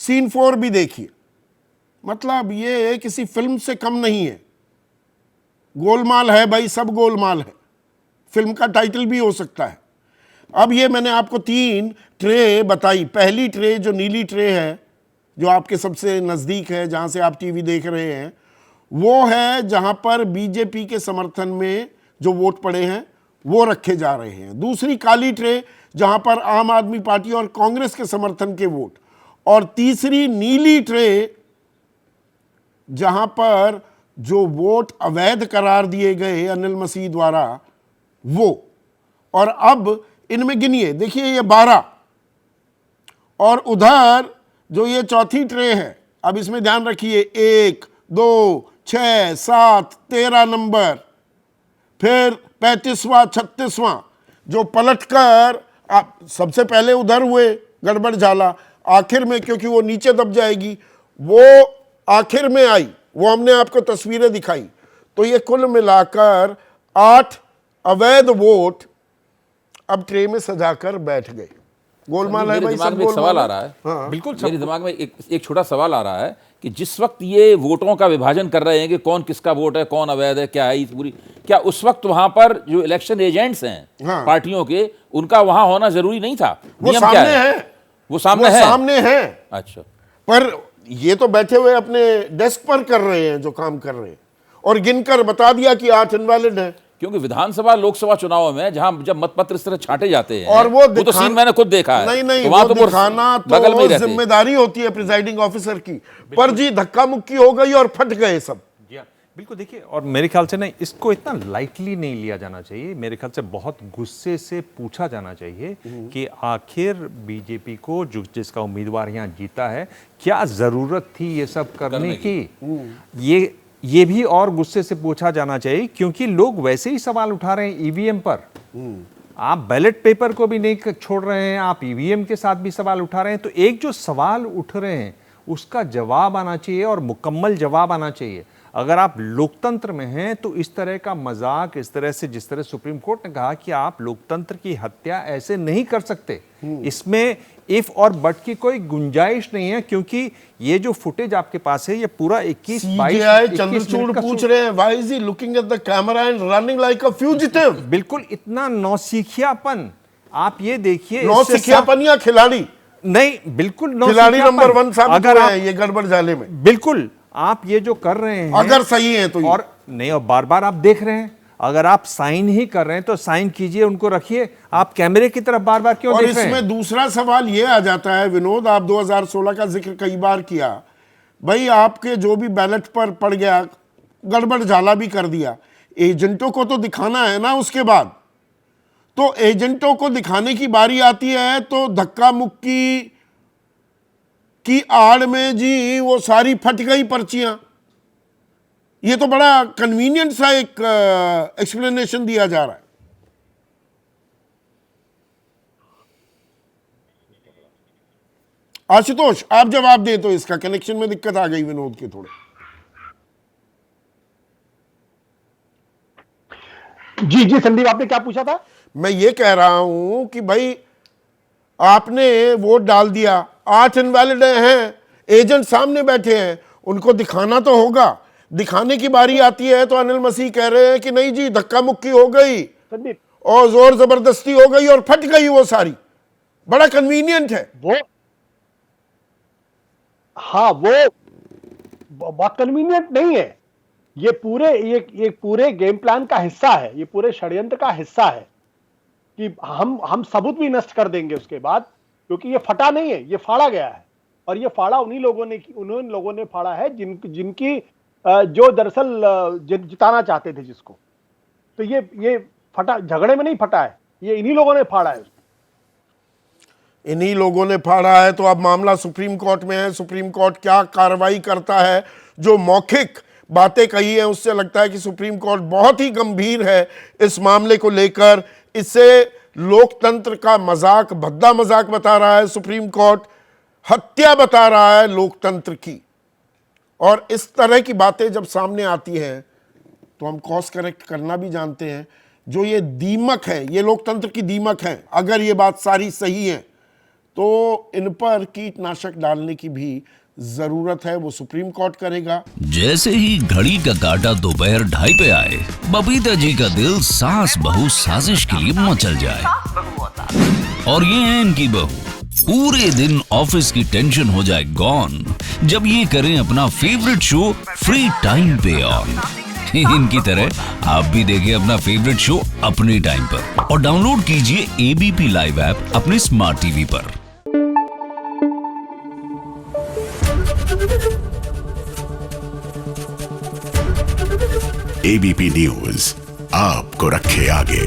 Scene 4 भी देखिए, मतलब ये किसी फिल्म से कम नहीं है। गोलमाल है भाई, सब गोलमाल है, फिल्म का टाइटल भी हो सकता है। अब ये मैंने आपको 3 ट्रे बताई। पहली ट्रे जो नीली ट्रे है, जो आपके सबसे नज़दीक है, जहाँ से आप टीवी देख रहे हैं, वो है जहाँ पर बीजेपी के समर्थन में जो वोट पड़े हैं वो रखे जा रहे हैं। दूसरी काली ट्रे जहाँ पर आम आदमी पार्टी और कांग्रेस के समर्थन के वोट, और तीसरी नीली ट्रे जहाँ पर जो वोट अवैध करार दिए गए अनिल मसीह द्वारा वो। और अब इनमें गिनिए, देखिए ये 12, और उधर जो ये चौथी ट्रे है, अब इसमें ध्यान रखिए 1, 2, 6, 7, 13 नंबर, फिर 35वां 36वां जो पलटकर सबसे पहले उधर हुए गड़बड़ झाला, आखिर में क्योंकि वो नीचे दब जाएगी, वो आखिर में आई, वो हमने आपको तस्वीरें दिखाई। तो ये कुल मिलाकर 8 अवैध वोट अब ट्रे में सजाकर बैठ गए। गोलमाल है भाई, दिमाग सब में एक सवाल आ रहा है। हाँ, बिल्कुल मेरे दिमाग में एक छोटा सवाल आ रहा है कि जिस वक्त ये वोटों का विभाजन कर रहे हैं कि कौन किसका वोट है, कौन अवैध है, क्या है इस पूरी, क्या उस वक्त वहां पर जो इलेक्शन एजेंट्स हैं हाँ, पार्टियों के, उनका वहां होना जरूरी नहीं था? वो नियम सामने क्या है, वो सामने है, सामने है। अच्छा, पर ये तो बैठे हुए अपने डेस्क पर कर रहे हैं जो काम कर रहे हैं, और गिनकर बता दिया कि 8 इनवैलिड है। क्योंकि विधानसभा लोकसभा चुनाव में जहां जब मतपत्र इस तरह छांटे जाते हैं, और वो तो सीन मैंने खुद देखा है। नहीं, तो वो दिखाना तो जिम्मेदारी होती है प्रिजाइडिंग ऑफिसर की, पर जी धक्का मुक्की हो गई और फट गए सब। बिल्कुल, देखिए, और मेरे ख्याल से ना इसको इतना लाइटली नहीं लिया जाना चाहिए। मेरे ख्याल से बहुत गुस्से से पूछा जाना चाहिए कि आखिर बीजेपी को जो जिसका उम्मीदवार यहाँ जीता है, क्या जरूरत थी ये सब करने की? ये भी और गुस्से से पूछा जाना चाहिए, क्योंकि लोग वैसे ही सवाल उठा रहे हैं ईवीएम पर। आप बैलेट पेपर को भी नहीं छोड़ रहे हैं, आप ईवीएम के साथ भी सवाल उठा रहे हैं। तो एक जो सवाल उठ रहे हैं उसका जवाब आना चाहिए, और मुकम्मल जवाब आना चाहिए। अगर आप लोकतंत्र में हैं तो इस तरह का मजाक, इस तरह से, जिस तरह सुप्रीम कोर्ट ने कहा कि आप लोकतंत्र की हत्या ऐसे नहीं कर सकते, इसमें इफ और बट की कोई गुंजाइश नहीं है। क्योंकि ये जो फुटेज आपके पास है, ये पूरा 21-22 चंद्रचूड़ पूछ रहे हैं, why is he looking at the camera and running like a fugitive. बिल्कुल, इतना नौसिखियापन। आप ये देखिए, नौसिखियापन या खिलाड़ी नहीं, बिल्कुल खिलाड़ी नंबर 1 साबित हो रहे हैं ये गड़बड़ जाले में। बिल्कुल, आप ये जो कर रहे हैं अगर सही है तो, और नहीं, और बार बार आप देख रहे हैं, अगर आप साइन ही कर रहे हैं तो साइन कीजिए, उनको रखिए। आप कैमरे की तरफ बार बार क्यों देख रहे हैं? और इसमें दूसरा सवाल ये आ जाता है विनोद, आप 2016 का जिक्र कई बार किया भाई, आपके जो भी बैलेट पर पड़ गया, गड़बड़ झाला भी कर दिया, एजेंटों को तो दिखाना है ना। उसके बाद तो एजेंटों को दिखाने की बारी आती है तो धक्का मुक्की की आड़ में जी वो सारी फट गई पर्चियां। ये तो बड़ा कन्वीनियंट सा एक एक्सप्लेनेशन दिया जा रहा है। आशुतोष, आप जवाब दें तो, इसका कनेक्शन में दिक्कत आ गई विनोद के थोड़े। जी जी संदीप, आपने क्या पूछा था? मैं ये कह रहा हूं कि भाई आपने वोट डाल दिया, 8 इनवैलिड हैं, एजेंट सामने बैठे हैं, उनको दिखाना तो होगा। दिखाने की बारी आती है तो अनिल मसीह कह रहे हैं कि नहीं जी धक्का मुक्की हो गई संदीप, और जोर जबरदस्ती हो गई और फट गई वो सारी। बड़ा कन्वीनियंट है वो। हाँ, वो बहुत कन्वीनियंट नहीं है। ये पूरे गेम प्लान का हिस्सा है, ये पूरे षड्यंत्र का हिस्सा है कि हम सबूत भी नष्ट कर देंगे उसके बाद, क्योंकि ये फटा नहीं है, ये फाड़ा गया है। और ये फाड़ा उन्हीं लोगों ने फाड़ा है जिनकी जो दरअसल जिताना चाहते थे जिसको। तो ये फटा, झगड़े में नहीं फटा है, ये इन्हीं लोगों ने फाड़ा है। इन्हीं लोगों ने फाड़ा है। तो अब मामला सुप्रीम कोर्ट में है, सुप्रीम कोर्ट क्या कार्रवाई करता है। जो मौखिक बातें कही है उससे लगता है कि सुप्रीम कोर्ट बहुत ही गंभीर है इस मामले को लेकर। इसे लोकतंत्र का मजाक, भद्दा मजाक बता रहा है सुप्रीम कोर्ट, हत्या बता रहा है लोकतंत्र की। और इस तरह की बातें जब सामने आती हैं तो हम कॉज करेक्ट करना भी जानते हैं। जो ये दीमक है, ये लोकतंत्र की दीमक है। अगर ये बात सारी सही है तो इन पर कीटनाशक डालने की भी जरूरत है, वो सुप्रीम कोर्ट करेगा। जैसे ही घड़ी का काटा दोपहर 2:30 पे आए, बबीता जी का दिल सास बहू साजिश के लिए मचल जाए। और ये है इनकी बहू, पूरे दिन ऑफिस की टेंशन हो जाए गॉन जब ये करें अपना फेवरेट शो फ्री टाइम पे ऑन। इनकी तरह आप भी देखिए अपना फेवरेट शो अपने टाइम पर और डाउनलोड कीजिए एबीपी लाइव ऐप अपने स्मार्ट टीवी पर। एबीपी न्यूज आपको रखे आगे।